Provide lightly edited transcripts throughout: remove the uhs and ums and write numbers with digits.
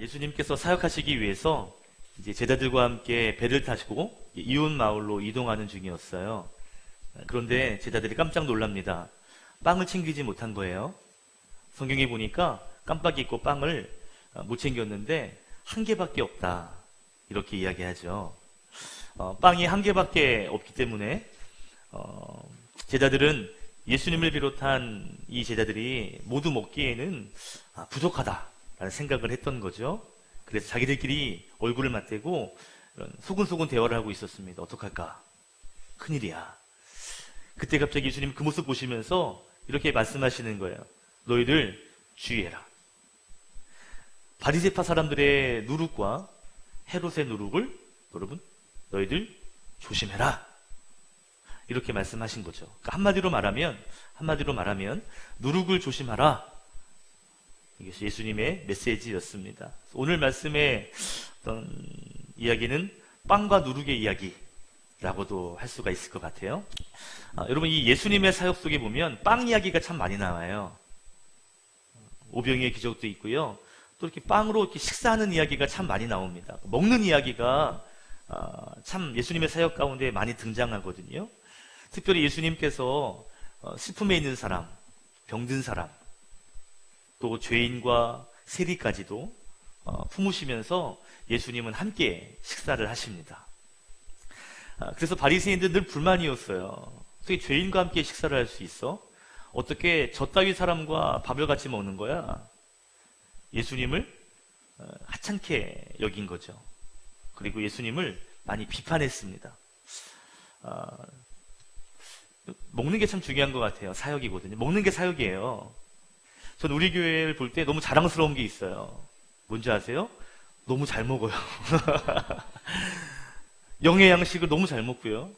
예수님께서 사역하시기 위해서 이제 제자들과 함께 배를 타시고 이웃 마을로 이동하는 중이었어요. 그런데 제자들이 깜짝 놀랍니다. 빵을 챙기지 못한 거예요. 성경에 보니까 깜빡 잊고 빵을 못 챙겼는데 한 개밖에 없다, 이렇게 이야기하죠. 빵이 한 개밖에 없기 때문에 제자들은 예수님을 비롯한 이 제자들이 모두 먹기에는 부족하다라는 생각을 했던 거죠. 그래서 자기들끼리 얼굴을 맞대고 소근소근 대화를 하고 있었습니다. 어떡할까? 큰일이야. 그때 갑자기 예수님 그 모습 보시면서 이렇게 말씀하시는 거예요. 너희들 주의해라. 바리새파 사람들의 누룩과 헤롯의 누룩을 여러분 너희들 조심해라, 이렇게 말씀하신 거죠. 그러니까 한마디로 말하면 누룩을 조심하라, 이것이 예수님의 메시지였습니다. 오늘 말씀의 어떤 이야기는 빵과 누룩의 이야기라고도 할 수가 있을 것 같아요. 여러분, 이 예수님의 사역 속에 보면 빵 이야기가 참 많이 나와요. 오병이의 기적도 있고요. 또 이렇게 빵으로 이렇게 식사하는 이야기가 참 많이 나옵니다. 먹는 이야기가 참 예수님의 사역 가운데 많이 등장하거든요. 특별히 예수님께서 슬픔에 있는 사람, 병든 사람, 또 죄인과 세리까지도 품으시면서 예수님은 함께 식사를 하십니다. 그래서 바리새인들은 늘 불만이었어요. 어떻게 죄인과 함께 식사를 할 수 있어? 어떻게 저 따위 사람과 밥을 같이 먹는 거야? 예수님을 하찮게 여긴 거죠. 그리고 예수님을 많이 비판했습니다. 먹는 게 참 중요한 것 같아요. 사역이거든요. 먹는 게 사역이에요. 전 우리 교회를 볼 때 너무 자랑스러운 게 있어요. 뭔지 아세요? 너무 잘 먹어요. 영의 양식을 너무 잘 먹고요.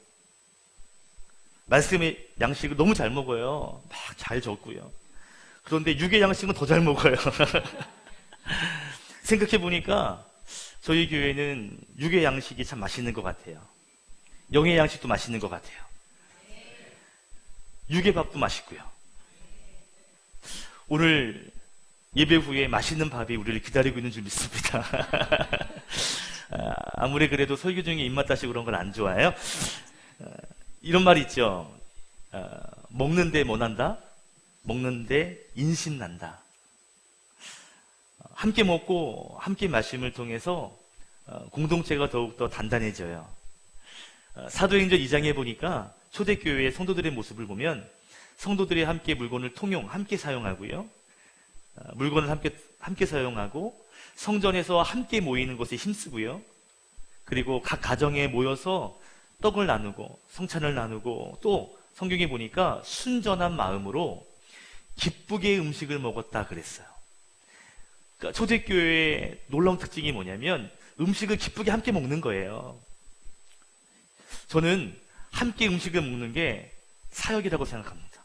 말씀의 양식을 너무 잘 먹어요. 막 잘 적고요. 그런데 육의 양식은 더 잘 먹어요. 생각해보니까 저희 교회는 육의 양식이 참 맛있는 것 같아요. 영의 양식도 맛있는 것 같아요. 육의 밥도 맛있고요. 오늘 예배 후에 맛있는 밥이 우리를 기다리고 있는 줄 믿습니다. 아무리 그래도 설교 중에 입맛 다시고 그런 건 안 좋아해요. 이런 말 있죠. 먹는데 뭐 난다? 먹는데 인신 난다. 함께 먹고 함께 마심을 통해서 공동체가 더욱더 단단해져요. 사도행전 2장에 보니까 초대교회의 성도들의 모습을 보면 성도들이 함께 물건을 함께 사용하고요. 물건을 함께 사용하고 성전에서 함께 모이는 것에 힘쓰고요. 그리고 각 가정에 모여서 떡을 나누고 성찬을 나누고 또 성경에 보니까 순전한 마음으로 기쁘게 음식을 먹었다 그랬어요. 그러니까 초대교회의 놀라운 특징이 뭐냐면 음식을 기쁘게 함께 먹는 거예요. 저는 함께 음식을 먹는 게 사역이라고 생각합니다.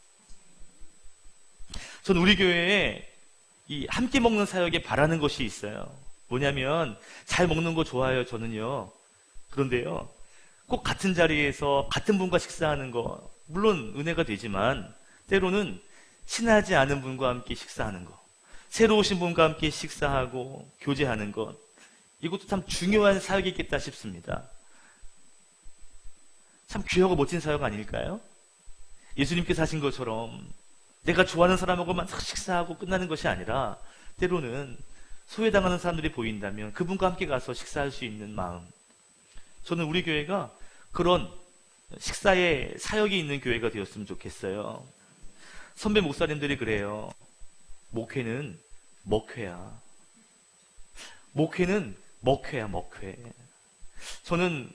저는 우리 교회에 이 함께 먹는 사역에 바라는 것이 있어요. 뭐냐면 잘 먹는 거 좋아해요, 저는요. 그런데요, 꼭 같은 자리에서 같은 분과 식사하는 거 물론 은혜가 되지만 때로는 친하지 않은 분과 함께 식사하는 거, 새로 오신 분과 함께 식사하고 교제하는 것, 이것도 참 중요한 사역이겠다 싶습니다. 참 귀하고 멋진 사역 아닐까요? 예수님께서 하신 것처럼 내가 좋아하는 사람하고만 식사하고 끝나는 것이 아니라 때로는 소외당하는 사람들이 보인다면 그분과 함께 가서 식사할 수 있는 마음. 저는 우리 교회가 그런 식사에 사역이 있는 교회가 되었으면 좋겠어요. 선배 목사님들이 그래요. 목회는 먹회야. 목회는 먹회야, 먹회. 저는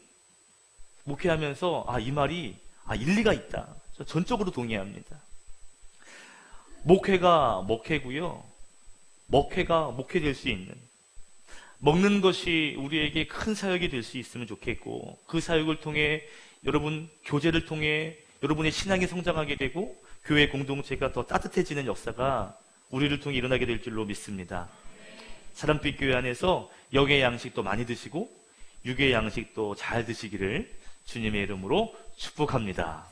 목회하면서 이 말이 일리가 있다. 저 전적으로 동의합니다. 목회가 먹회고요. 먹회가 목회될 수 있는, 먹는 것이 우리에게 큰 사역이 될 수 있으면 좋겠고, 그 사역을 통해 여러분 교제를 통해 여러분의 신앙이 성장하게 되고 교회 공동체가 더 따뜻해지는 역사가 우리를 통해 일어나게 될 줄로 믿습니다. 사람빛 교회 안에서 영의 양식도 많이 드시고 육의 양식도 잘 드시기를 주님의 이름으로 축복합니다.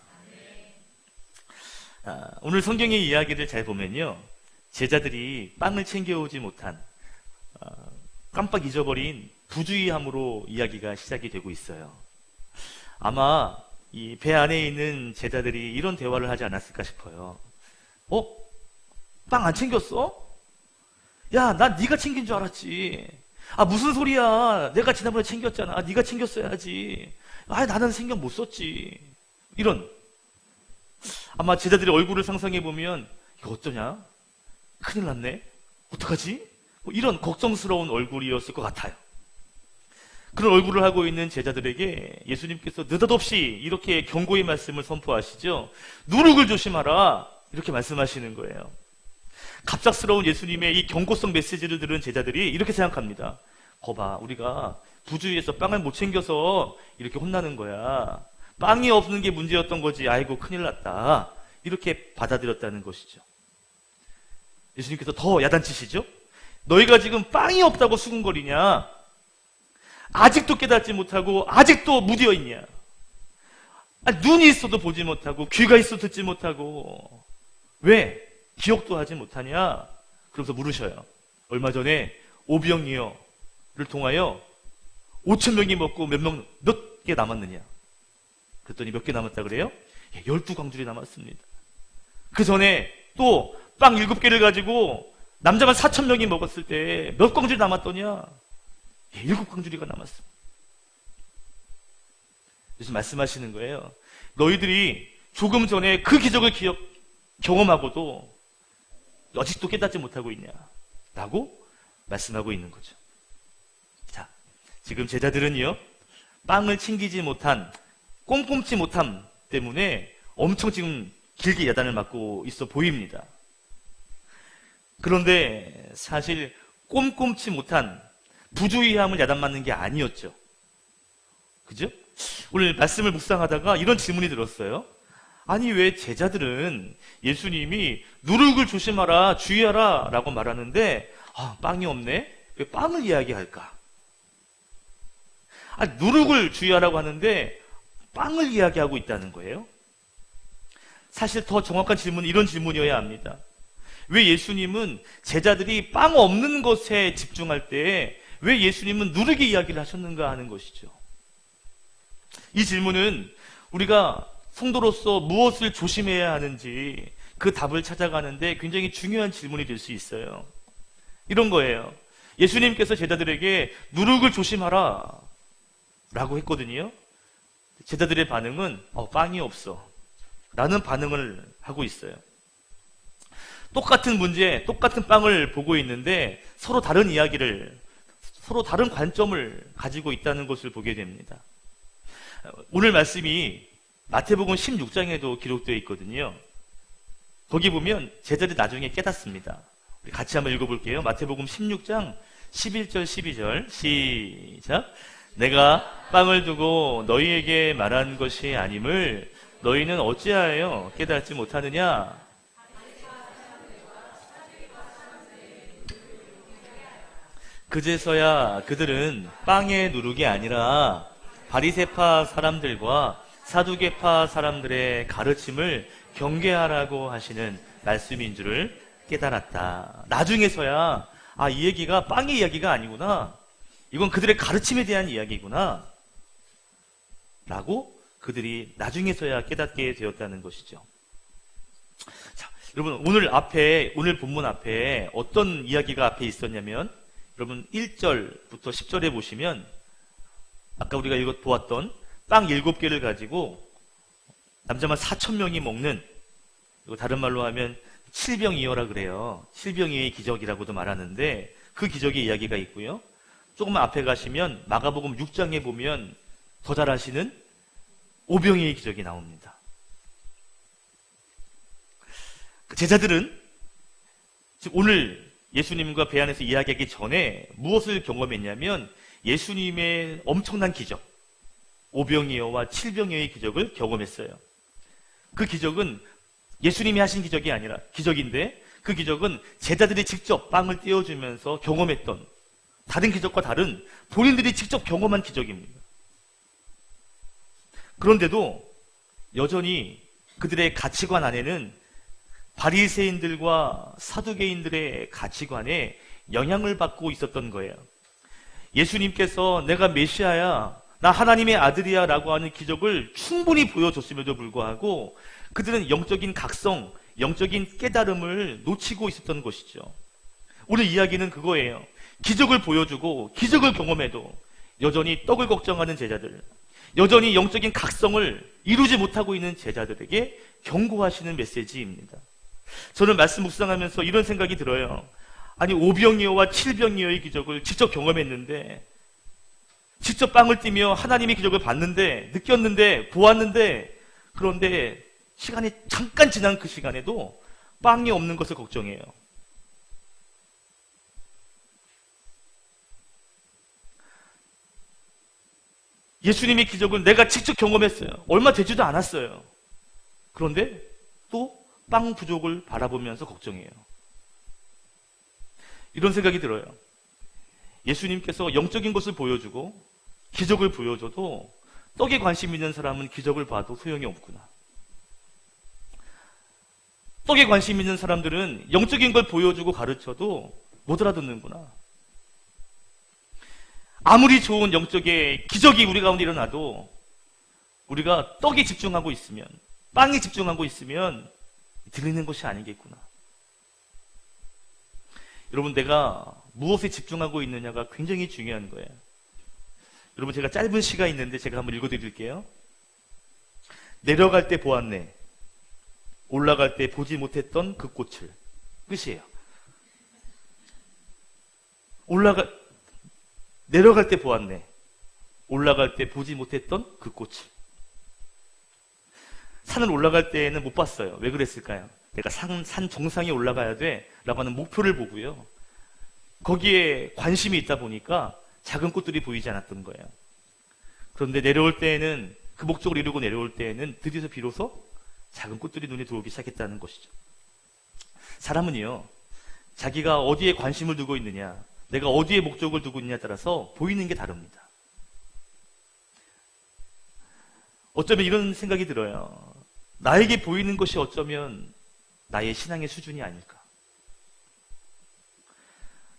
오늘 성경의 이야기를 잘 보면요, 제자들이 빵을 챙겨오지 못한 깜빡 잊어버린 부주의함으로 이야기가 시작이 되고 있어요. 아마 이 배 안에 있는 제자들이 이런 대화를 하지 않았을까 싶어요. 빵 안 챙겼어? 야, 난 네가 챙긴 줄 알았지. 무슨 소리야. 내가 지난번에 챙겼잖아. 네가 챙겼어야지. 나는 신경 못 썼지. 이런. 아마 제자들의 얼굴을 상상해보면 이거 어쩌냐? 큰일 났네? 어떡하지? 이런 걱정스러운 얼굴이었을 것 같아요. 그런 얼굴을 하고 있는 제자들에게 예수님께서 느닷없이 이렇게 경고의 말씀을 선포하시죠. 누룩을 조심하라. 이렇게 말씀하시는 거예요. 갑작스러운 예수님의 이 경고성 메시지를 들은 제자들이 이렇게 생각합니다. 거봐, 우리가 부주의해서 빵을 못 챙겨서 이렇게 혼나는 거야. 빵이 없는 게 문제였던 거지. 아이고, 큰일 났다. 이렇게 받아들였다는 것이죠. 예수님께서 더 야단치시죠. 너희가 지금 빵이 없다고 수군거리냐? 아직도 깨닫지 못하고 아직도 무디어 있냐? 눈이 있어도 보지 못하고 귀가 있어도 듣지 못하고 왜 기억도 하지 못하냐? 그러면서 물으셔요. 얼마 전에 오병이어를 통하여 5,000명이 먹고 몇 개 남았느냐? 그랬더니 몇 개 남았다 그래요? 12광줄이 남았습니다. 그 전에 또 빵 7개를 가지고 남자만 4,000명이 먹었을 때 몇 광줄이 남았더냐? 7광주리가 남았습니다. 그래서 말씀하시는 거예요. 너희들이 조금 전에 그 기적을 경험하고도 아직도 깨닫지 못하고 있냐? 라고 말씀하고 있는 거죠. 자, 지금 제자들은요, 빵을 챙기지 못한, 꼼꼼치 못함 때문에 엄청 지금 길게 야단을 맞고 있어 보입니다. 그런데 사실 꼼꼼치 못한 부주의함을 야단맞는 게 아니었죠. 그죠? 오늘 말씀을 묵상하다가 이런 질문이 들었어요. 아니, 왜 제자들은 예수님이 누룩을 조심하라, 주의하라 라고 말하는데 빵이 없네? 왜 빵을 이야기할까? 누룩을 주의하라고 하는데 빵을 이야기하고 있다는 거예요. 사실 더 정확한 질문은 이런 질문이어야 합니다. 왜 예수님은 제자들이 빵 없는 것에 집중할 때 왜 예수님은 누룩의 이야기를 하셨는가 하는 것이죠. 이 질문은 우리가 성도로서 무엇을 조심해야 하는지 그 답을 찾아가는데 굉장히 중요한 질문이 될 수 있어요. 이런 거예요. 예수님께서 제자들에게 누룩을 조심하라 라고 했거든요. 제자들의 반응은 빵이 없어 라는 반응을 하고 있어요. 똑같은 문제, 똑같은 빵을 보고 있는데 서로 다른 이야기를, 서로 다른 관점을 가지고 있다는 것을 보게 됩니다. 오늘 말씀이 마태복음 16장에도 기록되어 있거든요. 거기 보면 제자들이 나중에 깨닫습니다. 우리 같이 한번 읽어볼게요. 마태복음 16장 11절 12절 시작. 내가 빵을 두고 너희에게 말한 것이 아님을 너희는 어찌하여 깨닫지 못하느냐? 그제서야 그들은 빵의 누룩이 아니라 바리새파 사람들과 사두개파 사람들의 가르침을 경계하라고 하시는 말씀인 줄을 깨달았다. 나중에서야 이 얘기가 빵의 이야기가 아니구나. 이건 그들의 가르침에 대한 이야기구나. 라고 그들이 나중에서야 깨닫게 되었다는 것이죠. 자, 여러분 오늘 본문 앞에 어떤 이야기가 앞에 있었냐면 여러분 1절부터 10절에 보시면 아까 우리가 보았던 빵 7개를 가지고 남자만 4,000명이 먹는, 이거 다른 말로 하면 칠병이어라 그래요. 칠병이의 기적이라고도 말하는데 그 기적의 이야기가 있고요. 조금만 앞에 가시면 마가복음 6장에 보면 더 잘 아시는 오병이의 기적이 나옵니다. 제자들은 지금 오늘 예수님과 배 안에서 이야기하기 전에 무엇을 경험했냐면 예수님의 엄청난 기적, 오병이어와 칠병이어의 기적을 경험했어요. 그 기적은 예수님이 하신 기적이 아니라 기적인데 그 기적은 제자들이 직접 빵을 떼어주면서 경험했던 다른 기적과 다른 본인들이 직접 경험한 기적입니다. 그런데도 여전히 그들의 가치관 안에는 바리새인들과 사두개인들의 가치관에 영향을 받고 있었던 거예요. 예수님께서 내가 메시아야, 나 하나님의 아들이야 라고 하는 기적을 충분히 보여줬음에도 불구하고 그들은 영적인 각성, 영적인 깨달음을 놓치고 있었던 것이죠. 오늘 이야기는 그거예요. 기적을 보여주고 기적을 경험해도 여전히 떡을 걱정하는 제자들, 여전히 영적인 각성을 이루지 못하고 있는 제자들에게 경고하시는 메시지입니다. 저는 말씀 묵상하면서 이런 생각이 들어요. 아니, 5병이어와 7병이어의 기적을 직접 경험했는데, 직접 빵을 띠며 하나님의 기적을 봤는데, 느꼈는데, 보았는데, 그런데 시간이 잠깐 지난 그 시간에도 빵이 없는 것을 걱정해요. 예수님의 기적을 내가 직접 경험했어요. 얼마 되지도 않았어요. 그런데 또 빵 부족을 바라보면서 걱정해요. 이런 생각이 들어요. 예수님께서 영적인 것을 보여주고 기적을 보여줘도 떡에 관심 있는 사람은 기적을 봐도 소용이 없구나. 떡에 관심 있는 사람들은 영적인 걸 보여주고 가르쳐도 못 알아듣는구나. 아무리 좋은 영적의 기적이 우리 가운데 일어나도 우리가 떡에 집중하고 있으면, 빵에 집중하고 있으면 들리는 것이 아니겠구나. 여러분, 내가 무엇에 집중하고 있느냐가 굉장히 중요한 거예요. 여러분, 제가 짧은 시가 있는데 제가 한번 읽어드릴게요. 내려갈 때 보았네, 올라갈 때 보지 못했던 그 꽃을. 끝이에요. 내려갈 때 보았네, 올라갈 때 보지 못했던 그 꽃을. 산을 올라갈 때는 못 봤어요. 왜 그랬을까요? 내가 산 정상에 올라가야 돼 라고 하는 목표를 보고요, 거기에 관심이 있다 보니까 작은 꽃들이 보이지 않았던 거예요. 그런데 내려올 때에는, 그 목적을 이루고 내려올 때에는 드디어 비로소 작은 꽃들이 눈에 들어오기 시작했다는 것이죠. 사람은요, 자기가 어디에 관심을 두고 있느냐, 내가 어디에 목적을 두고 있느냐에 따라서 보이는 게 다릅니다. 어쩌면 이런 생각이 들어요. 나에게 보이는 것이 어쩌면 나의 신앙의 수준이 아닐까.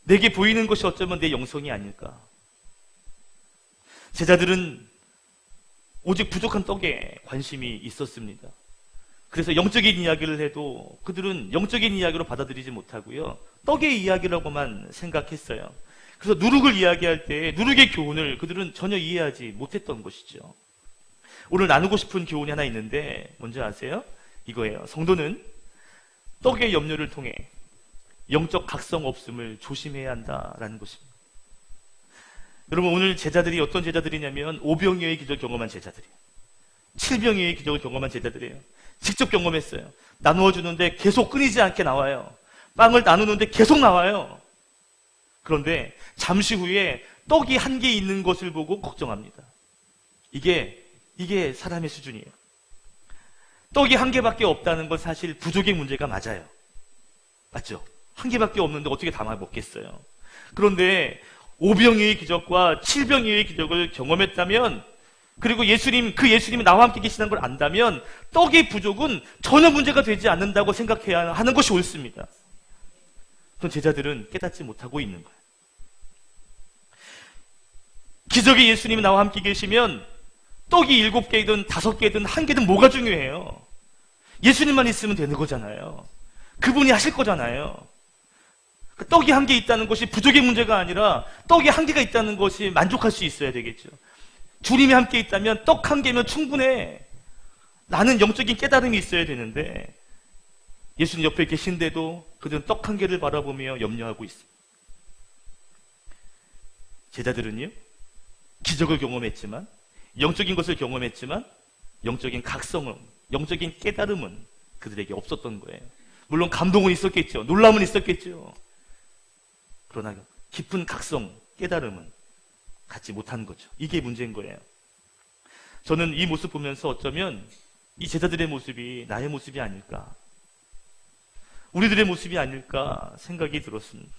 내게 보이는 것이 어쩌면 내 영성이 아닐까. 제자들은 오직 부족한 떡에 관심이 있었습니다. 그래서 영적인 이야기를 해도 그들은 영적인 이야기로 받아들이지 못하고요, 떡의 이야기라고만 생각했어요. 그래서 누룩을 이야기할 때 누룩의 교훈을 그들은 전혀 이해하지 못했던 것이죠. 오늘 나누고 싶은 교훈이 하나 있는데 뭔지 아세요? 이거예요. 성도는 떡의 염려를 통해 영적 각성 없음을 조심해야 한다라는 것입니다. 여러분, 오늘 제자들이 어떤 제자들이냐면 5병이어의 기적을 경험한 제자들이에요. 7병이어의 기적을 경험한 제자들이에요. 직접 경험했어요. 나누어 주는데 계속 끊이지 않게 나와요. 빵을 나누는데 계속 나와요. 그런데 잠시 후에 떡이 한 개 있는 것을 보고 걱정합니다. 이게 사람의 수준이에요. 떡이 한 개밖에 없다는 건 사실 부족의 문제가 맞아요. 맞죠? 한 개밖에 없는데 어떻게 다 먹겠어요? 그런데 5병이의 기적과 7병이의 기적을 경험했다면, 그리고 그 예수님이 나와 함께 계시는 걸 안다면 떡의 부족은 전혀 문제가 되지 않는다고 생각해야 하는 것이 옳습니다. 그런 제자들은 깨닫지 못하고 있는 거예요. 기적의 예수님이 나와 함께 계시면 떡이 7개이든 5개든 1개든 뭐가 중요해요? 예수님만 있으면 되는 거잖아요. 그분이 하실 거잖아요. 떡이 1개 있다는 것이 부족의 문제가 아니라 떡이 1개가 있다는 것이 만족할 수 있어야 되겠죠. 주님이 함께 있다면 떡 1개면 충분해. 나는 영적인 깨달음이 있어야 되는데 예수님 옆에 계신데도 그들은 떡 1개를 바라보며 염려하고 있습니다. 제자들은요, 기적을 경험했지만, 영적인 것을 경험했지만 영적인 각성은, 영적인 깨달음은 그들에게 없었던 거예요. 물론 감동은 있었겠죠. 놀람은 있었겠죠. 그러나 깊은 각성, 깨달음은 갖지 못한 거죠. 이게 문제인 거예요. 저는 이 모습 보면서 어쩌면 이 제자들의 모습이 나의 모습이 아닐까, 우리들의 모습이 아닐까 생각이 들었습니다.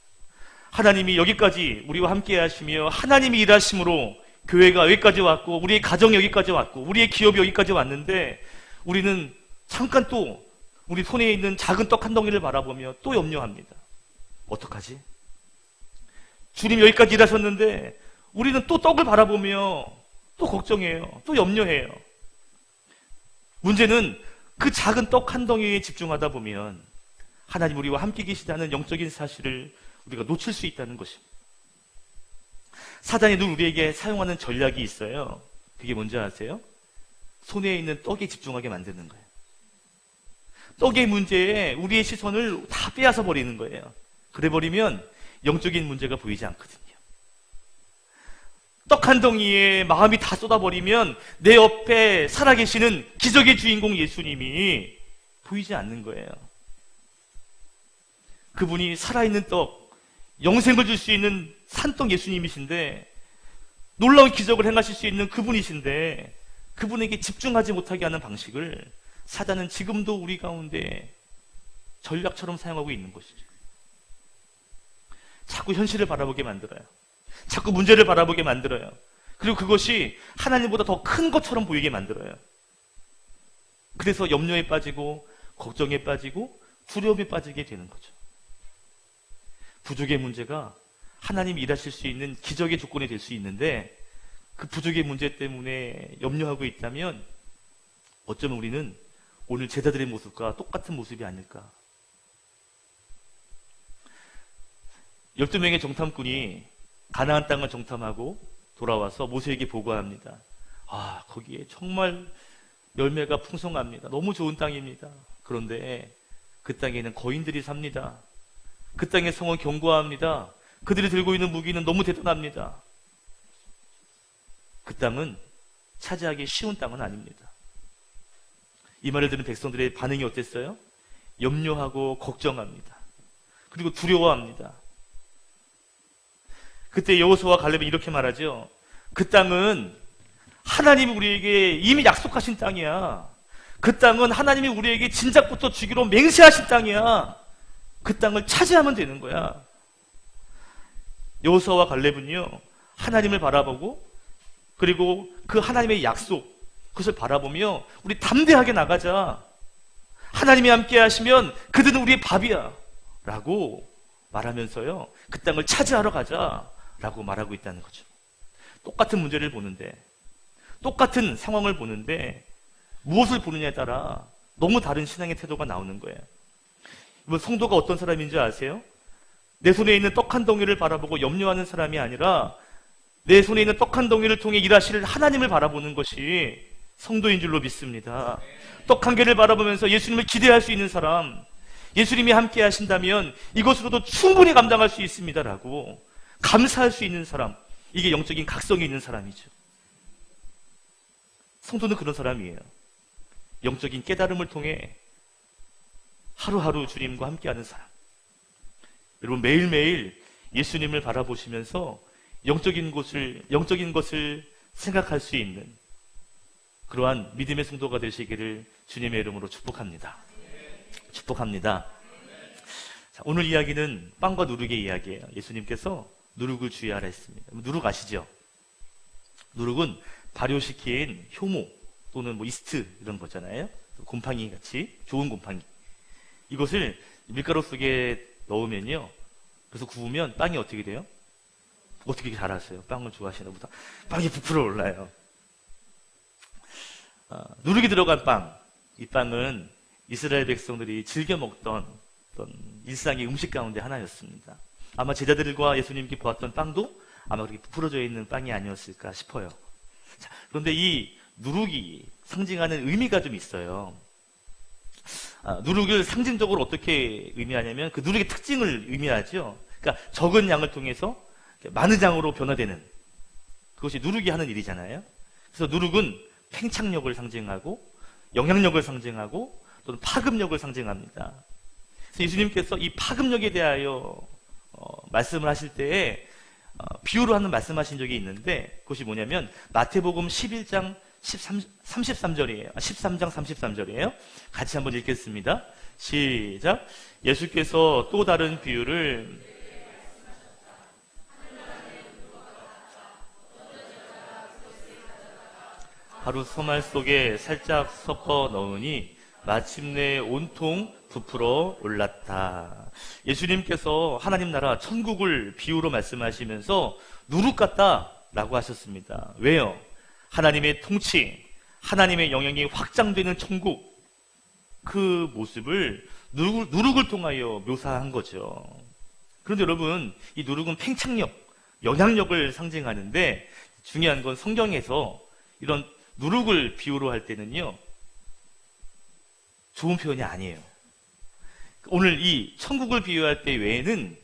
하나님이 여기까지 우리와 함께 하시며 하나님이 일하심으로 교회가 여기까지 왔고, 우리의 가정이 여기까지 왔고, 우리의 기업이 여기까지 왔는데 우리는 잠깐 또 우리 손에 있는 작은 떡 한 덩이를 바라보며 또 염려합니다. 어떡하지? 주님 여기까지 일하셨는데 우리는 또 떡을 바라보며 또 걱정해요. 또 염려해요. 문제는 그 작은 떡 한 덩이에 집중하다 보면 하나님 우리와 함께 계시다는 영적인 사실을 우리가 놓칠 수 있다는 것입니다. 사단이 늘 우리에게 사용하는 전략이 있어요. 그게 뭔지 아세요? 손에 있는 떡에 집중하게 만드는 거예요. 떡의 문제에 우리의 시선을 다 빼앗아 버리는 거예요. 그래 버리면 영적인 문제가 보이지 않거든요. 떡 한 덩이에 마음이 다 쏟아버리면 내 옆에 살아계시는 기적의 주인공 예수님이 보이지 않는 거예요. 그분이 살아있는 떡, 영생을 줄 수 있는 산떡 예수님이신데, 놀라운 기적을 행하실 수 있는 그분이신데, 그분에게 집중하지 못하게 하는 방식을 사단은 지금도 우리 가운데 전략처럼 사용하고 있는 것이죠. 자꾸 현실을 바라보게 만들어요. 자꾸 문제를 바라보게 만들어요. 그리고 그것이 하나님보다 더 큰 것처럼 보이게 만들어요. 그래서 염려에 빠지고 걱정에 빠지고 두려움에 빠지게 되는 거죠. 부족의 문제가 하나님이 일하실 수 있는 기적의 조건이 될 수 있는데, 그 부족의 문제 때문에 염려하고 있다면 어쩌면 우리는 오늘 제자들의 모습과 똑같은 모습이 아닐까. 12명의 정탐꾼이 가나안 땅을 정탐하고 돌아와서 모세에게 보고합니다. 아, 거기에 정말 열매가 풍성합니다. 너무 좋은 땅입니다. 그런데 그 땅에는 거인들이 삽니다. 그 땅의 성은 견고합니다. 그들이 들고 있는 무기는 너무 대단합니다. 그 땅은 차지하기 쉬운 땅은 아닙니다. 이 말을 들은 백성들의 반응이 어땠어요? 염려하고 걱정합니다. 그리고 두려워합니다. 그때 여호수아와 갈렙은 이렇게 말하죠. 그 땅은 하나님이 우리에게 이미 약속하신 땅이야. 그 땅은 하나님이 우리에게 진작부터 주기로 맹세하신 땅이야. 그 땅을 차지하면 되는 거야. 여호수아와 갈렙은요, 하나님을 바라보고, 그리고 그 하나님의 약속, 그것을 바라보며 우리 담대하게 나가자. 하나님이 함께 하시면 그들은 우리의 밥이야 라고 말하면서요, 그 땅을 차지하러 가자 라고 말하고 있다는 거죠. 똑같은 문제를 보는데, 똑같은 상황을 보는데 무엇을 보느냐에 따라 너무 다른 신앙의 태도가 나오는 거예요. 성도가 어떤 사람인지 아세요? 내 손에 있는 떡 한 덩이를 바라보고 염려하는 사람이 아니라 내 손에 있는 떡 한 덩이를 통해 일하실 하나님을 바라보는 것이 성도인 줄로 믿습니다. 떡 한 개를 바라보면서 예수님을 기대할 수 있는 사람, 예수님이 함께 하신다면 이것으로도 충분히 감당할 수 있습니다라고 감사할 수 있는 사람, 이게 영적인 각성이 있는 사람이죠. 성도는 그런 사람이에요. 영적인 깨달음을 통해 하루하루 주님과 함께하는 사람. 여러분, 매일매일 예수님을 바라보시면서 영적인 것을 생각할 수 있는 그러한 믿음의 성도가 되시기를 주님의 이름으로 축복합니다. 축복합니다. 자, 오늘 이야기는 빵과 누룩의 이야기예요. 예수님께서 누룩을 주의하라 했습니다. 누룩 아시죠? 누룩은 발효시킨 효모 또는 이스트 이런 거잖아요. 곰팡이 같이 좋은 곰팡이. 이것을 밀가루 속에 넣으면요, 그래서 구우면 빵이 어떻게 돼요? 어떻게 잘 아세요? 빵을 좋아하시나 보다. 빵이 부풀어 올라요. 누룩이 들어간 빵, 이 빵은 이스라엘 백성들이 즐겨 먹던 어떤 일상의 음식 가운데 하나였습니다. 아마 제자들과 예수님께 보았던 빵도 아마 그렇게 부풀어져 있는 빵이 아니었을까 싶어요. 자, 그런데 이 누룩이 상징하는 의미가 좀 있어요. 누룩을 상징적으로 어떻게 의미하냐면 그 누룩의 특징을 의미하죠. 그러니까 적은 양을 통해서 많은 양으로 변화되는, 그것이 누룩이 하는 일이잖아요. 그래서 누룩은 팽창력을 상징하고 영향력을 상징하고 또는 파급력을 상징합니다. 그래서 예수님께서 이 파급력에 대하여 말씀을 하실 때에 비유로 하는 말씀하신 적이 있는데, 그것이 뭐냐면 마태복음 11장 33절이에요. 13장 33절이에요. 같이 한번 읽겠습니다. 시작. 예수께서 또 다른 비유를 하루 소말 속에 살짝 섞어 넣으니 마침내 온통 부풀어 올랐다. 예수님께서 하나님 나라 천국을 비유로 말씀하시면서 누룩 같다 라고 하셨습니다. 왜요? 하나님의 통치, 하나님의 영향이 확장되는 천국, 그 모습을 누룩을 통하여 묘사한 거죠. 그런데 여러분, 이 누룩은 팽창력, 영향력을 상징하는데 중요한 건 성경에서 이런 누룩을 비유로 할 때는요, 좋은 표현이 아니에요. 오늘 이 천국을 비유할 때 외에는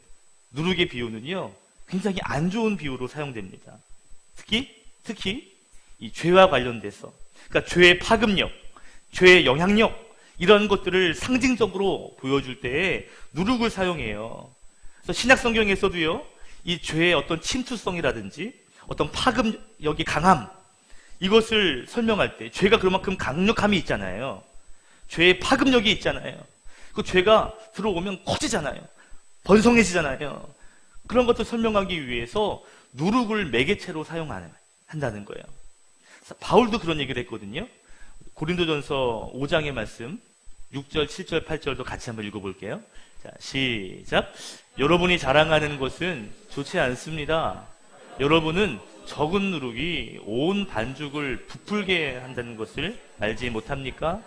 누룩의 비유는요, 굉장히 안 좋은 비유로 사용됩니다. 특히 이 죄와 관련돼서, 그러니까 죄의 파급력, 죄의 영향력, 이런 것들을 상징적으로 보여줄 때에 누룩을 사용해요. 그래서 신약 성경에서도요, 이 죄의 어떤 침투성이라든지 어떤 파급력이 강함, 이것을 설명할 때 죄가 그만큼 강력함이 있잖아요. 죄의 파급력이 있잖아요. 그 죄가 들어오면 커지잖아요. 번성해지잖아요. 그런 것을 설명하기 위해서 누룩을 매개체로 사용한다는 거예요. 바울도 그런 얘기를 했거든요. 고린도전서 5장의 말씀 6절, 7절, 8절도 같이 한번 읽어볼게요. 자, 시작. 여러분이 자랑하는 것은 좋지 않습니다. 여러분은 적은 누룩이 온 반죽을 부풀게 한다는 것을 알지 못합니까?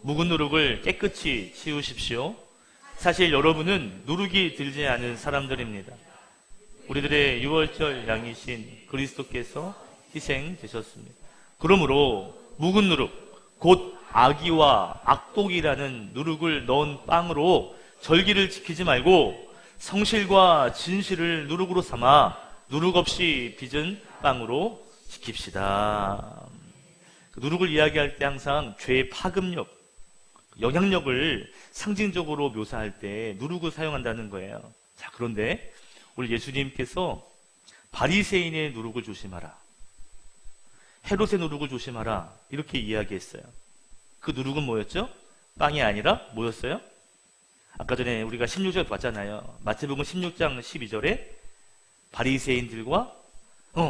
묵은 누룩을 깨끗이 치우십시오. 사실 여러분은 누룩이 들지 않은 사람들입니다. 우리들의 유월절 양이신 그리스도께서 희생되셨습니다. 그러므로 묵은 누룩, 곧 악의와 악독이라는 누룩을 넣은 빵으로 절기를 지키지 말고 성실과 진실을 누룩으로 삼아 누룩 없이 빚은 빵으로 지킵시다. 누룩을 이야기할 때 항상 죄의 파급력, 영향력을 상징적으로 묘사할 때 누룩을 사용한다는 거예요. 자, 그런데 우리 예수님께서 바리새인의 누룩을 조심하라, 헤롯의 누룩을 조심하라, 이렇게 이야기했어요. 그 누룩은 뭐였죠? 빵이 아니라 뭐였어요? 아까 전에 우리가 16절 봤잖아요. 마태복음 16장 12절에 바리새인들과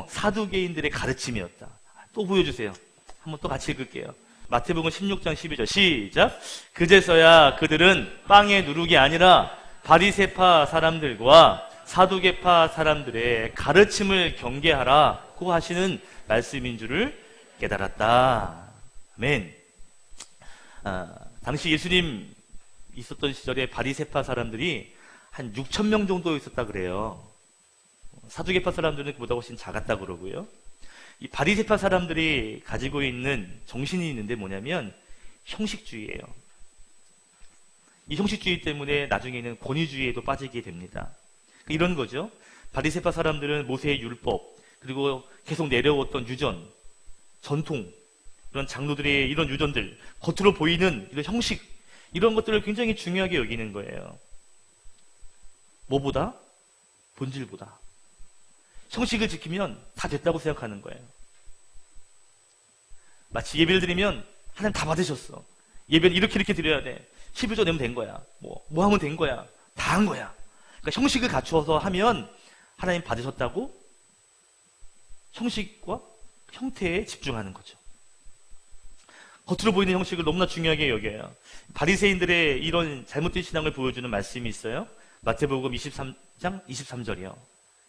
사두개인들의 가르침이었다. 또 보여주세요. 한번 또 같이 읽을게요. 마태복음 16장 12절 시작. 그제서야 그들은 빵의 누룩이 아니라 바리새파 사람들과 사두개파 사람들의 가르침을 경계하라고 하시는 말씀인 줄을 깨달았다. 아멘. 당시 예수님 있었던 시절에 바리새파 사람들이 한 6천 명 정도 있었다 그래요. 사두개파 사람들은 그보다 훨씬 작았다 그러고요. 이 바리새파 사람들이 가지고 있는 정신이 있는데 뭐냐면 형식주의예요. 이 형식주의 때문에 나중에는 권위주의에도 빠지게 됩니다. 이런 거죠. 바리새파 사람들은 모세의 율법, 그리고 계속 내려왔던 유전, 전통, 이런 장로들의 이런 유전들, 겉으로 보이는 이런 형식, 이런 것들을 굉장히 중요하게 여기는 거예요. 뭐보다? 본질보다. 형식을 지키면 다 됐다고 생각하는 거예요. 마치 예배를 드리면 하나님 다 받으셨어. 예배는 이렇게 드려야 돼. 11조 내면 된 거야. 뭐 하면 된 거야. 다 한 거야. 그러니까 형식을 갖추어서 하면 하나님 받으셨다고 형식과 형태에 집중하는 거죠. 겉으로 보이는 형식을 너무나 중요하게 여겨요. 바리새인들의 이런 잘못된 신앙을 보여주는 말씀이 있어요. 마태복음 23장 23절이요.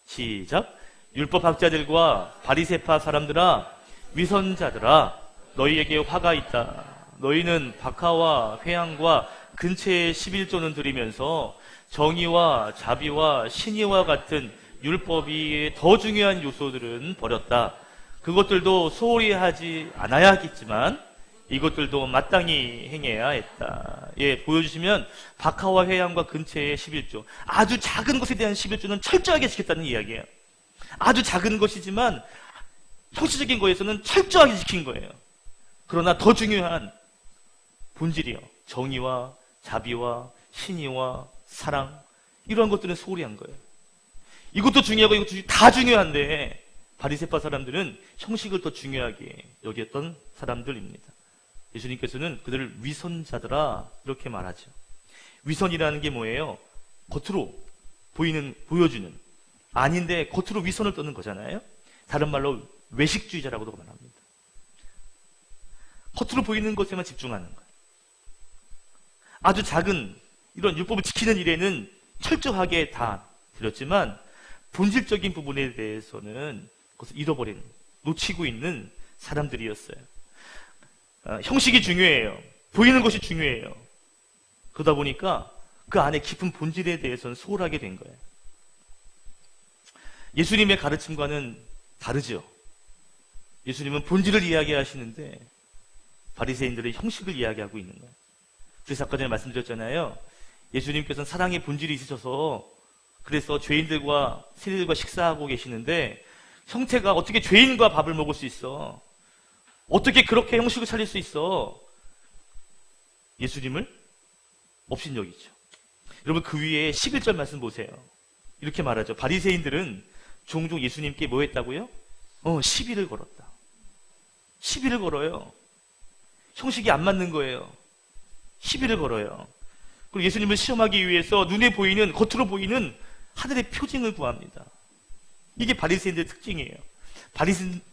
시작. 율법학자들과 바리새파 사람들아, 위선자들아, 너희에게 화가 있다. 너희는 박하와 회향과 근처의 11조는 드리면서 정의와 자비와 신의와 같은 율법이 더 중요한 요소들은 버렸다. 그것들도 소홀히 하지 않아야 하겠지만 이것들도 마땅히 행해야 했다. 예, 보여주시면 박하와 회향과 근처의 11조, 아주 작은 것에 대한 11조는 철저하게 지켰다는 이야기예요. 아주 작은 것이지만 형식적인 거에서는 철저하게 지킨 거예요. 그러나 더 중요한 본질이요, 정의와 자비와 신의와 사랑, 이러한 것들은 소홀히 한 거예요. 이것도 중요하고 이것도 다 중요한데 바리새파 사람들은 형식을 더 중요하게 여겼던 사람들입니다. 예수님께서는 그들을 위선자들아 이렇게 말하죠. 위선이라는 게 뭐예요? 겉으로 보여주는, 아닌데 겉으로 위선을 떠는 거잖아요. 다른 말로 외식주의자라고도 말합니다. 겉으로 보이는 것에만 집중하는 거예요. 아주 작은 이런 율법을 지키는 일에는 철저하게 다 드렸지만 본질적인 부분에 대해서는 그것을 잃어버린, 놓치고 있는 사람들이었어요. 형식이 중요해요. 보이는 것이 중요해요. 그러다 보니까 그 안에 깊은 본질에 대해서는 소홀하게 된 거예요. 예수님의 가르침과는 다르죠. 예수님은 본질을 이야기하시는데 바리새인들은 형식을 이야기하고 있는 거예요. 그래서 아까 전에 말씀드렸잖아요. 예수님께서는 사랑의 본질이 있으셔서 그래서 죄인들과 세리들과 식사하고 계시는데 형태가 어떻게 죄인과 밥을 먹을 수 있어? 어떻게 그렇게 형식을 차릴 수 있어? 예수님을 업신여기죠. 여러분 그 위에 11절 말씀 보세요. 이렇게 말하죠. 바리새인들은 종종 예수님께 뭐 했다고요? 시비를 걸었다. 시비를 걸어요. 형식이 안 맞는 거예요. 시비를 걸어요. 그리고 예수님을 시험하기 위해서 눈에 보이는, 겉으로 보이는 하늘의 표징을 구합니다. 이게 바리새인들의 특징이에요.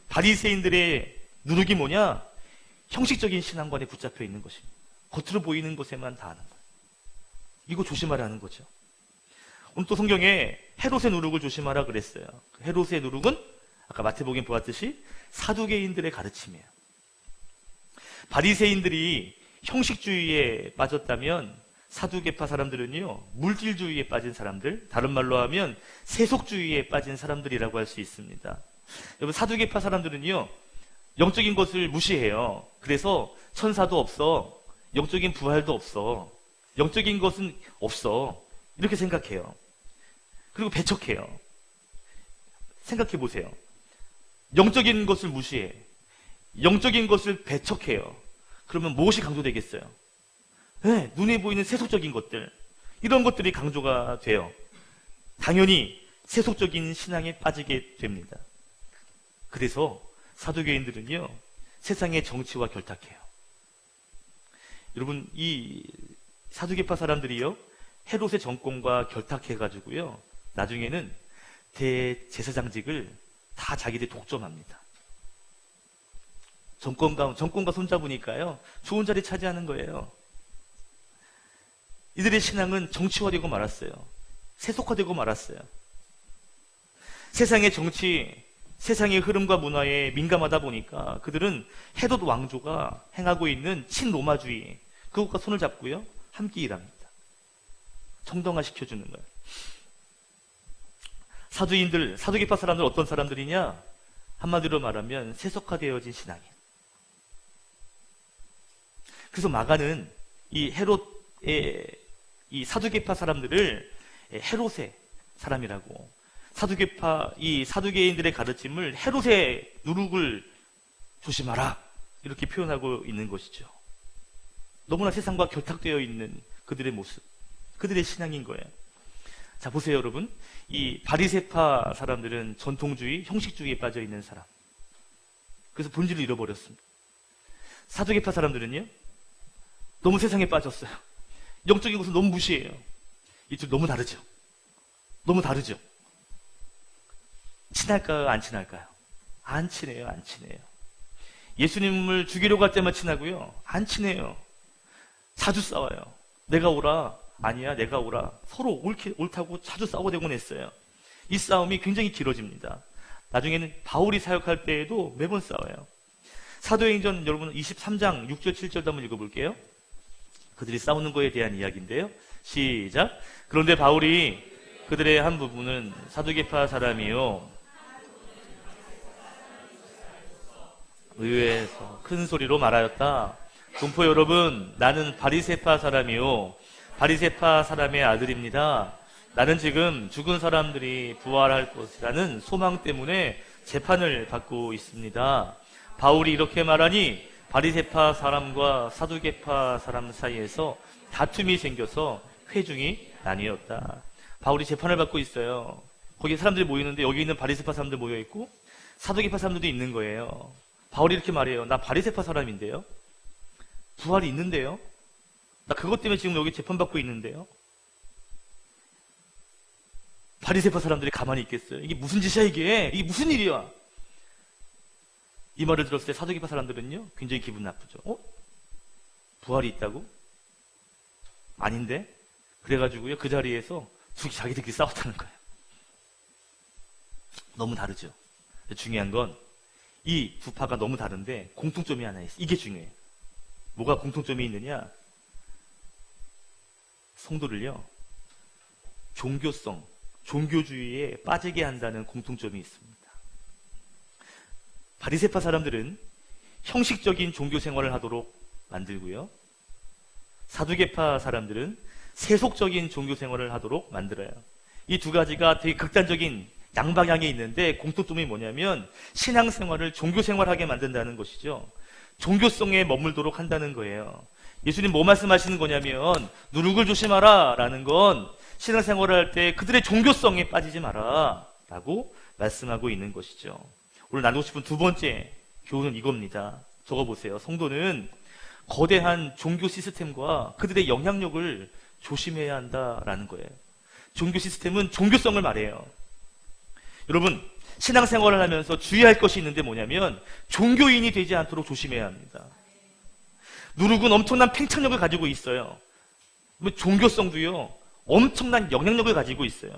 바리새인들의 누룩이 뭐냐? 형식적인 신앙관에 붙잡혀 있는 것입니다. 겉으로 보이는 것에만 다 하는 거예요. 이거 조심하라는 거죠. 오늘 또 성경에 헤롯의 누룩을 조심하라 그랬어요. 헤롯의 누룩은 아까 마태복음 보았듯이 사두개인들의 가르침이에요. 바리새인들이 형식주의에 빠졌다면 사두개파 사람들은요, 물질주의에 빠진 사람들, 다른 말로 하면 세속주의에 빠진 사람들이라고 할 수 있습니다. 여러분, 사두개파 사람들은요, 영적인 것을 무시해요. 그래서 천사도 없어, 영적인 부활도 없어, 영적인 것은 없어, 이렇게 생각해요. 그리고 배척해요. 생각해 보세요. 영적인 것을 무시해, 영적인 것을 배척해요. 그러면 무엇이 강조되겠어요? 네, 눈에 보이는 세속적인 것들, 이런 것들이 강조가 돼요. 당연히 세속적인 신앙에 빠지게 됩니다. 그래서 사두개인들은요, 세상의 정치와 결탁해요. 여러분, 이 사두개파 사람들이요, 헤롯의 정권과 결탁해가지고요, 나중에는 대제사장직을 다 자기들이 독점합니다. 정권과 손잡으니까요, 좋은 자리 차지하는 거예요. 이들의 신앙은 정치화되고 말았어요. 세속화되고 말았어요. 세상의 정치, 세상의 흐름과 문화에 민감하다 보니까 그들은 헤롯 왕조가 행하고 있는 친로마주의, 그것과 손을 잡고요, 함께 일합니다. 정당화 시켜주는 거예요. 사두개파 사람들은 어떤 사람들이냐? 한마디로 말하면 세속화되어진 신앙이에요. 그래서 마가는 이 헤롯의 이 사두개파 사람들을 헤롯의 사람이라고, 이 사두개인들의 가르침을 헤롯의 누룩을 조심하라, 이렇게 표현하고 있는 것이죠. 너무나 세상과 결탁되어 있는 그들의 모습, 그들의 신앙인 거예요. 자, 보세요, 여러분. 이 바리새파 사람들은 전통주의, 형식주의에 빠져 있는 사람. 그래서 본질을 잃어버렸습니다. 사두개파 사람들은요, 너무 세상에 빠졌어요. 영적인 것을 너무 무시해요. 이쪽 너무 다르죠? 너무 다르죠? 친할까요? 안 친할까요? 안 친해요, 안 친해요. 예수님을 죽이려고 할 때만 친하고요, 안 친해요. 자주 싸워요. 내가 오라, 아니야, 내가 오라. 서로 옳다고 자주 싸워대곤 했어요. 이 싸움이 굉장히 길어집니다. 나중에는 바울이 사역할 때에도 매번 싸워요. 사도행전 여러분 23장 6절 7절도 한번 읽어볼게요. 그들이 싸우는 거에 대한 이야기인데요. 시작. 그런데 바울이 그들의 한 부분은 사두개파 사람이요, 의회에서 큰 소리로 말하였다. 동포 여러분, 나는 바리새파 사람이요, 바리새파 사람의 아들입니다. 나는 지금 죽은 사람들이 부활할 것이라는 소망 때문에 재판을 받고 있습니다. 바울이 이렇게 말하니 바리새파 사람과 사두개파 사람 사이에서 다툼이 생겨서 회중이 나뉘었다. 바울이 재판을 받고 있어요. 거기에 사람들이 모이는데 여기 있는 바리새파 사람들 모여있고 사두개파 사람들도 있는 거예요. 바울이 이렇게 말해요. 나 바리새파 사람인데요, 부활이 있는데요, 나 그것 때문에 지금 여기 재판받고 있는데요. 바리새파 사람들이 가만히 있겠어요? 이게 무슨 짓이야, 이게 무슨 일이야? 이 말을 들었을 때 사두개파 사람들은요, 굉장히 기분 나쁘죠. 부활이 있다고? 아닌데? 그래가지고요, 그 자리에서 자기들끼리 싸웠다는 거예요. 너무 다르죠. 중요한 건 이 두 파가 너무 다른데 공통점이 하나 있어요. 이게 중요해요. 뭐가 공통점이 있느냐? 성도를요, 종교성, 종교주의에 빠지게 한다는 공통점이 있습니다. 바리새파 사람들은 형식적인 종교 생활을 하도록 만들고요, 사두개파 사람들은 세속적인 종교 생활을 하도록 만들어요. 이 두 가지가 되게 극단적인 양방향에 있는데 공통점이 뭐냐면 신앙생활을 종교생활하게 만든다는 것이죠. 종교성에 머물도록 한다는 거예요. 예수님 뭐 말씀하시는 거냐면 누룩을 조심하라 라는 건 신앙생활을 할 때 그들의 종교성에 빠지지 마라 라고 말씀하고 있는 것이죠. 오늘 나누고 싶은 두 번째 교훈은 이겁니다. 적어보세요. 성도는 거대한 종교 시스템과 그들의 영향력을 조심해야 한다라는 거예요. 종교 시스템은 종교성을 말해요. 여러분, 신앙생활을 하면서 주의할 것이 있는데 뭐냐면 종교인이 되지 않도록 조심해야 합니다. 누룩은 엄청난 팽창력을 가지고 있어요. 종교성도요, 엄청난 영향력을 가지고 있어요.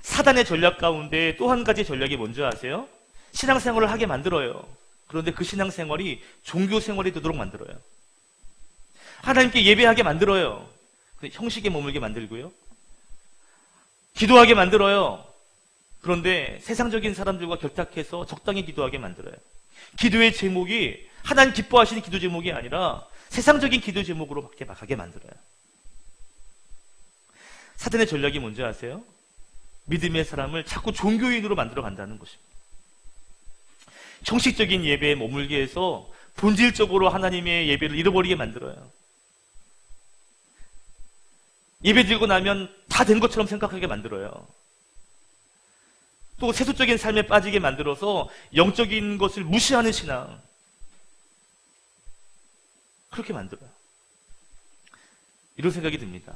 사단의 전략 가운데 또 한 가지 전략이 뭔지 아세요? 신앙생활을 하게 만들어요. 그런데 그 신앙생활이 종교생활이 되도록 만들어요. 하나님께 예배하게 만들어요. 형식에 머물게 만들고요, 기도하게 만들어요. 그런데 세상적인 사람들과 결탁해서 적당히 기도하게 만들어요. 기도의 제목이 하나님 기뻐하시는 기도 제목이 아니라 세상적인 기도 제목으로 밖에 가게 만들어요. 사단의 전략이 뭔지 아세요? 믿음의 사람을 자꾸 종교인으로 만들어 간다는 것입니다. 형식적인 예배에 머물게 해서 본질적으로 하나님의 예배를 잃어버리게 만들어요. 예배 드리고 나면 다 된 것처럼 생각하게 만들어요. 또 세속적인 삶에 빠지게 만들어서 영적인 것을 무시하는 신앙, 그렇게 만들어요. 이런 생각이 듭니다.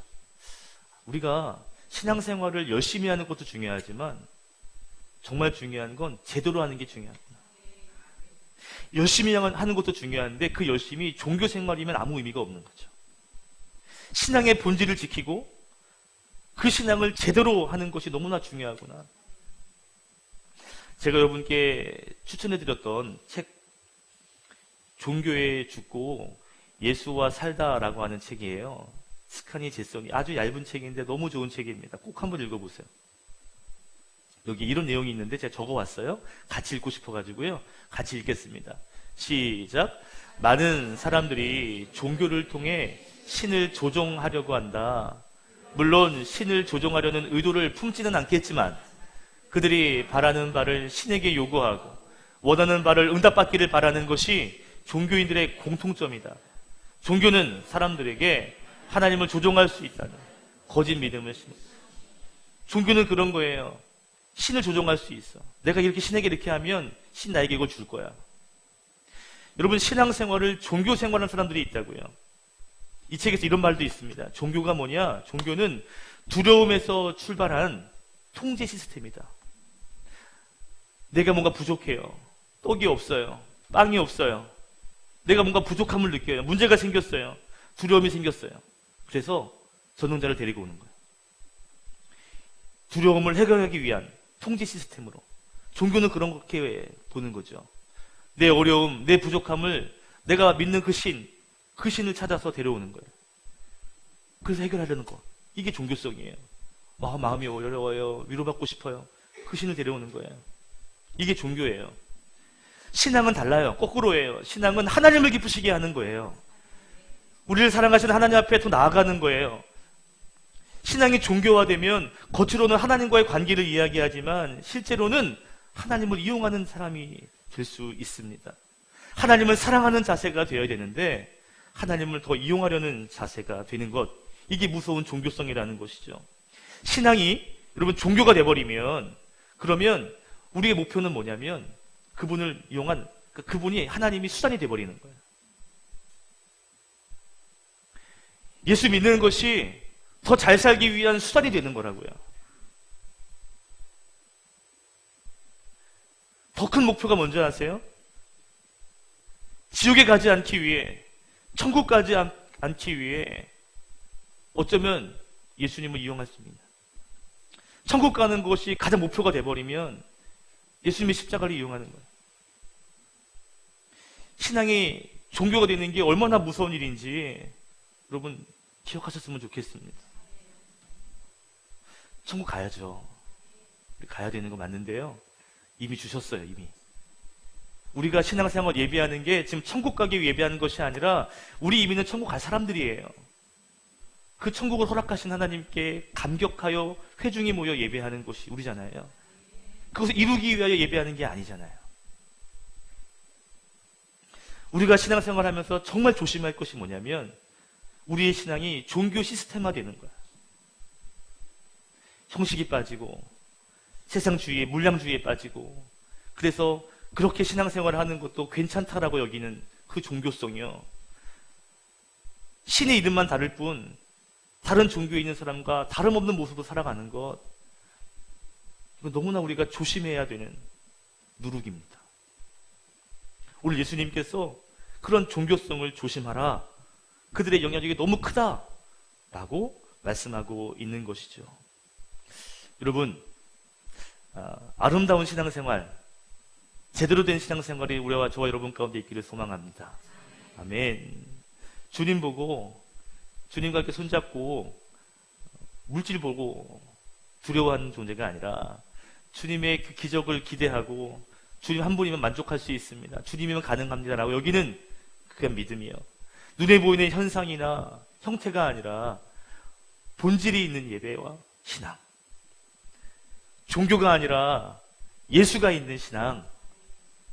우리가 신앙생활을 열심히 하는 것도 중요하지만 정말 중요한 건 제대로 하는 게 중요합니다. 열심히 하는 것도 중요한데 그 열심이 종교생활이면 아무 의미가 없는 거죠. 신앙의 본질을 지키고 그 신앙을 제대로 하는 것이 너무나 중요하구나. 제가 여러분께 추천해드렸던 책, 종교에 죽고 예수와 살다라고 하는 책이에요. 스카니 제성이 아주 얇은 책인데 너무 좋은 책입니다. 꼭 한번 읽어보세요. 여기 이런 내용이 있는데 제가 적어왔어요. 같이 읽고 싶어가지고요. 같이 읽겠습니다. 시작. 많은 사람들이 종교를 통해 신을 조종하려고 한다. 물론 신을 조종하려는 의도를 품지는 않겠지만 그들이 바라는 바를 신에게 요구하고 원하는 바를 응답받기를 바라는 것이 종교인들의 공통점이다. 종교는 사람들에게 하나님을 조종할 수 있다는 거짓 믿음을 심는. 종교는 그런 거예요. 신을 조종할 수 있어. 내가 이렇게 신에게 이렇게 하면 신 나에게 이걸 줄 거야. 여러분, 신앙생활을 종교생활하는 사람들이 있다고요. 이 책에서 이런 말도 있습니다. 종교가 뭐냐? 종교는 두려움에서 출발한 통제 시스템이다. 내가 뭔가 부족해요. 떡이 없어요. 빵이 없어요. 내가 뭔가 부족함을 느껴요. 문제가 생겼어요. 두려움이 생겼어요. 그래서 전능자를 데리고 오는 거예요. 두려움을 해결하기 위한 통제 시스템으로. 종교는 그렇게 보는 거죠. 내 어려움, 내 부족함을 내가 믿는 그 신을 찾아서 데려오는 거예요. 그래서 해결하려는 거. 이게 종교성이에요. 마음이 어려워요. 위로받고 싶어요. 그 신을 데려오는 거예요. 이게 종교예요. 신앙은 달라요. 거꾸로예요. 신앙은 하나님을 기쁘시게 하는 거예요. 우리를 사랑하시는 하나님 앞에 더 나아가는 거예요. 신앙이 종교화되면 겉으로는 하나님과의 관계를 이야기하지만 실제로는 하나님을 이용하는 사람이 될 수 있습니다. 하나님을 사랑하는 자세가 되어야 되는데 하나님을 더 이용하려는 자세가 되는 것, 이게 무서운 종교성이라는 것이죠. 신앙이 여러분 종교가 돼버리면 그러면 우리의 목표는 뭐냐면 그분을 이용한, 그분이 하나님이 수단이 돼버리는 거예요. 예수 믿는 것이 더 잘 살기 위한 수단이 되는 거라고요. 더 큰 목표가 뭔지 아세요? 지옥에 가지 않기 위해, 천국 가지 않기 위해 어쩌면 예수님을 이용할 수 있습니다. 천국 가는 것이 가장 목표가 돼버리면 예수님의 십자가를 이용하는 거예요. 신앙이 종교가 되는 게 얼마나 무서운 일인지 여러분 기억하셨으면 좋겠습니다. 천국 가야죠. 우리 가야 되는 거 맞는데요. 이미 주셨어요, 이미. 우리가 신앙생활 예배하는 게 지금 천국 가기 위해 예배하는 것이 아니라 우리 이미는 천국 갈 사람들이에요. 그 천국을 허락하신 하나님께 감격하여 회중이 모여 예배하는 것이 우리잖아요. 그것을 이루기 위하여 예배하는 게 아니잖아요. 우리가 신앙생활 하면서 정말 조심할 것이 뭐냐면 우리의 신앙이 종교 시스템화 되는 거야. 형식이 빠지고 세상주의에, 물량주의에 빠지고, 그래서 그렇게 신앙생활을 하는 것도 괜찮다라고 여기는 그 종교성이요. 신의 이름만 다를 뿐 다른 종교에 있는 사람과 다름없는 모습으로 살아가는 것, 이건 너무나 우리가 조심해야 되는 누룩입니다. 오늘 예수님께서 그런 종교성을 조심하라, 그들의 영향력이 너무 크다라고 말씀하고 있는 것이죠. 여러분, 아름다운 신앙생활, 제대로 된 신앙생활이 우리와 저와 여러분 가운데 있기를 소망합니다. 아멘. 주님 보고, 주님과 함께 손잡고 물질 보고 두려워하는 존재가 아니라 주님의 그 기적을 기대하고 주님 한 분이면 만족할 수 있습니다, 주님이면 가능합니다라고 여기는 그게 믿음이요. 눈에 보이는 현상이나 형태가 아니라 본질이 있는 예배와 신앙, 종교가 아니라 예수가 있는 신앙,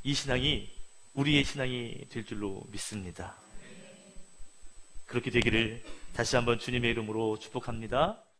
이 신앙이 우리의 신앙이 될 줄로 믿습니다. 그렇게 되기를 다시 한번 주님의 이름으로 축복합니다.